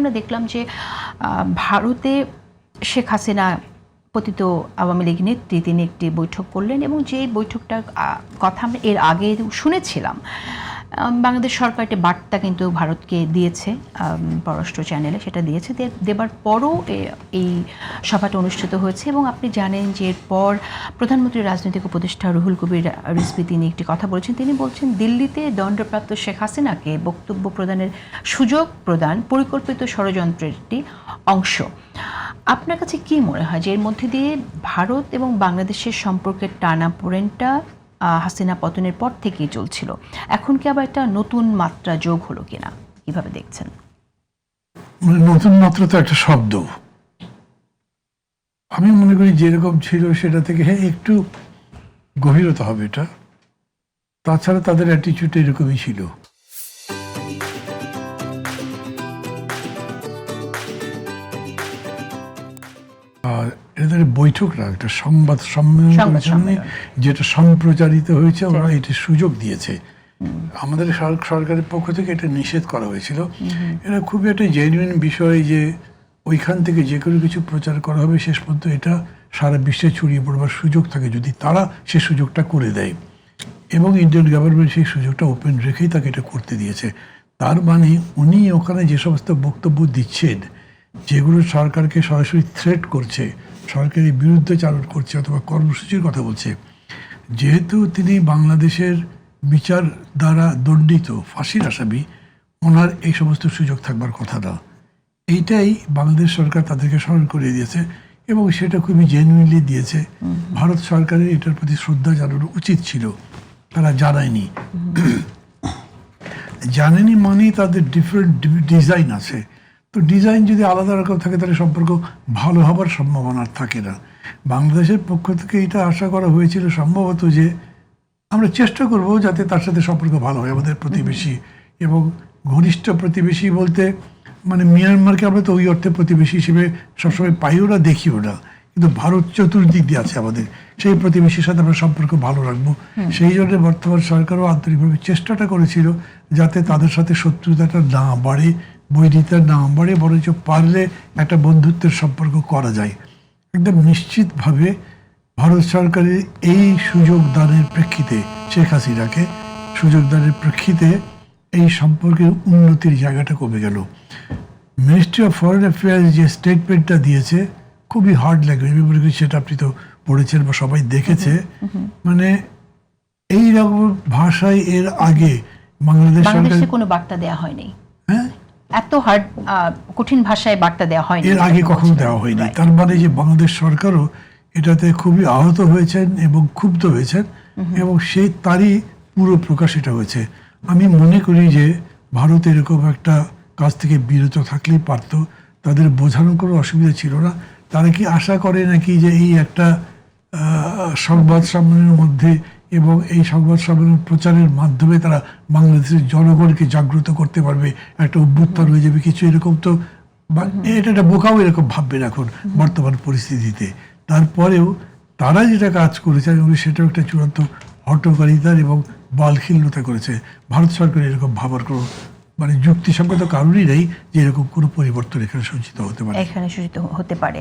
আমরা দেখলাম যে ভারতে শেখ হাসিনা পতিত আওয়ামী লীগ নেত্রী তিনি একটি বৈঠক করলেন এবং যে বৈঠকটার কথা আমরা এর আগে শুনেছিলাম। বাংলাদেশ সরকার একটি বার্তা কিন্তু ভারতকে দিয়েছে, পররাষ্ট্র চ্যানেলে সেটা দিয়েছে, দেবার পরও এই সভাটা অনুষ্ঠিত হয়েছে। এবং আপনি জানেন যে এরপর প্রধানমন্ত্রীর রাজনৈতিক উপদেষ্টা রুহুল কবির রিজভী তিনি একটি কথা বলেছেন। তিনি বলছেন দিল্লিতে দণ্ডপ্রাপ্ত শেখ হাসিনাকে বক্তব্য প্রদানের সুযোগ প্রদান পরিকল্পিত ষড়যন্ত্রের একটি অংশ। আপনার কাছে কি মনে হয় যে এর মধ্যে দিয়ে ভারত এবং বাংলাদেশের সম্পর্কের টানাপোড়েনটা হাসিনা পতনের পর থেকেই চলছিল, এখন কি আবার একটা নতুন মাত্রা যোগ হলো কিনা, কিভাবে দেখছেন? নতুন মাত্রা তো একটা শব্দ। আমি মনে করি যেরকম ছিল সেটা থেকে একটু গভীরতা হবে এটা। তাছাড়া তাদের অ্যাটিটিউড এরকমই ছিল। আর এদের বৈঠক না, একটা সংবাদ সম্মেলন যেটা সম্প্রচারিত হয়েছে, ওরা এটি সুযোগ দিয়েছে। আমাদের সরকারের পক্ষ থেকে এটা নিষেধ করা হয়েছিল। এটা খুবই একটা জেনুইন বিষয় যে ওইখান থেকে যে কোনো কিছু প্রচার করা হবে শেষ পর্যন্ত এটা সারা বিশ্বে ছড়িয়ে পড়বার সুযোগ থাকে যদি তারা সে সুযোগটা করে দেয়। এবং ইন্ডিয়ান গভর্নমেন্ট সেই সুযোগটা ওপেন রেখেই তাকে এটা করতে দিয়েছে। তার মানে উনি ওখানে যে সমস্ত বক্তব্য দিচ্ছেন যেগুলো সরকারকে সরাসরি থ্রেট করছে, সরকারের বিরুদ্ধে চালন করছে অথবা কর্মসূচির কথা বলছে, যেহেতু তিনি বাংলাদেশের বিচার দ্বারা দণ্ডিত ফাঁসির আসামি, ওনার এই সমস্ত সুযোগ থাকবার কথা না। এইটাই বাংলাদেশ সরকার তাদেরকে স্মরণ করিয়ে দিয়েছে এবং সেটা খুবই জেনুইনলি দিয়েছে। ভারত সরকারের এটার প্রতি শ্রদ্ধা জানানো উচিত ছিল, তারা জানায়নি। জানেনি মানেই তাদের ডিফারেন্ট ডিজাইন আছে। তো ডিজাইন যদি আলাদা রকম থাকে তাহলে সম্পর্ক ভালো হবার সম্ভাবনা থাকে না। বাংলাদেশের পক্ষ থেকে এটা আশা করা হয়েছিল সম্ভবত যে আমরা চেষ্টা করব যাতে তার সাথে সম্পর্ক ভালো হয়। আমাদের প্রতিবেশী এবং ঘনিষ্ঠ প্রতিবেশী বলতে মানে মিয়ানমারকে আমরা তো ওই অর্থে প্রতিবেশী হিসেবে সবসময় পাইও না, দেখিও না, কিন্তু ভারত চতুর্দিক দিয়ে আছে আমাদের, সেই প্রতিবেশীর সাথে আমরা সম্পর্ক ভালো রাখবো। সেই জন্য বর্তমান সরকারও আন্তরিকভাবে চেষ্টাটা করেছিল যাতে তাদের সাথে শত্রুতাটা না বাড়ে, বৈরিতা না বাড়ে, বরঞ্চ পারলে একটা বন্ধুত্বের সম্পর্ক করা যায়। একদম নিশ্চিতভাবে ভারত সরকারের এই সুযোগ দানের প্রেক্ষিতে, শেখ হাসিনাকে সুযোগ দানের প্রেক্ষিতে এই সম্পর্কের উন্নতির জায়গাটা কমে গেল। মিনিস্ট্রি অফ ফরেন অ্যাফেয়ার্স যে স্টেটমেন্টটা দিয়েছে খুবই হার্ড ল্যাঙ্গুয়েজ, আমি মনে করি সেটা আপনি তো পড়েছেন বা সবাই দেখেছে। মানে এই রকম ভাষায় এর আগে বাংলাদেশ সরকারের কোনো বার্তা দেওয়া হয়নি। হ্যাঁ, এত হার্ড কঠিন ভাষায় বার্তা দেওয়া হয়নি, এর আগে কখনো দেওয়া হয়নি। তার মানে যে বাংলাদেশ সরকারও এটাতে খুবই আহত হয়েছেন এবং ক্ষুব্ধ হয়েছেন এবং সেই তারই পুরো প্রকাশ এটা হয়েছে। আমি মনে করি যে ভারত এরকম একটা কাজ থেকে বিরত থাকলেই পারত, তাদের বোঝানোর কোনো অসুবিধা ছিল না। তারা কি আশা করে নাকি যে এই একটা সংবাদ সম্মেলনের মধ্যে এবং এই সংবাদ সম্মেলন প্রচারের মাধ্যমে তারা বাংলাদেশের জনগণকে জাগ্রত করতে পারবে, একটা অভ্যুত্থান হয়ে যাবে কিছু, এরকম তো এটা একটা বোকাও এরকম ভাববেন এখন বর্তমান পরিস্থিতিতে। তারপরেও তারা যেটা কাজ করেছে আমি সেটাও একটা চূড়ান্ত হঠকারিতার এবং বালখিল্যতা করেছে। ভারত সরকার এরকম ভাবার কোনো মানে যুক্তিসঙ্গত কারণই নেই যে এরকম কোনো পরিবর্তন এখানে সূচিত হতে পারে।